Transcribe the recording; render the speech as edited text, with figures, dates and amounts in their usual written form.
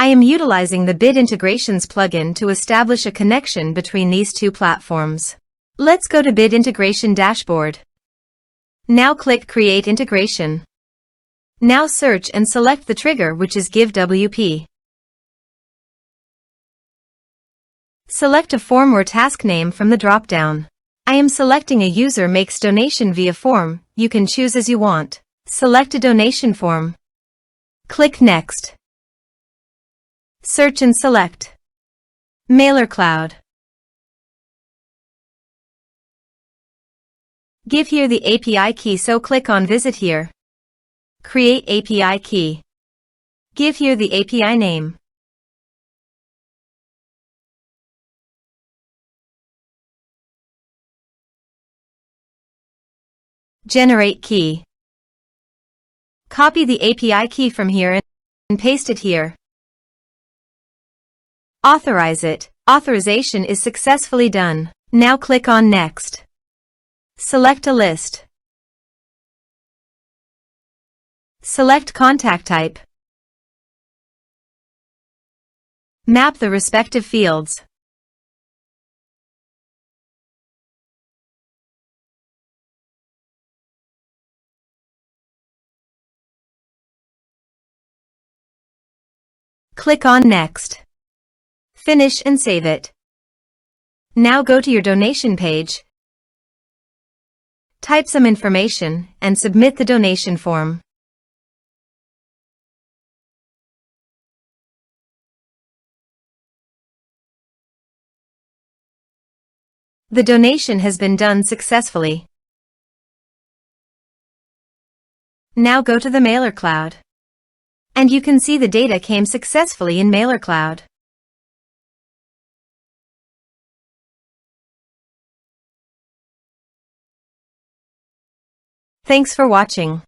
I am utilizing the Bid Integrations plugin to establish a connection between these two platforms. Let's go to Bid Integration Dashboard. Now click Create Integration. Now search and select the trigger, which is GiveWP. Select a form or task name from the drop-down. I am selecting a user makes donation via form. You can choose as you want. Select a donation form. Click Next. Search and select Mailercloud. Give here the API key, so click on Visit here. Create API key. Give here the API name. Generate key. Copy the API key from here and paste it here. Authorize it. Authorization is successfully done. Now click on Next. Select a list. Select contact type. Map the respective fields. Click on Next. Finish and save it. Now go to your donation page. Type some information and submit the donation form. The donation has been done successfully. Now go to the Mailercloud. And you can see the data came successfully in Mailercloud. Thanks for watching.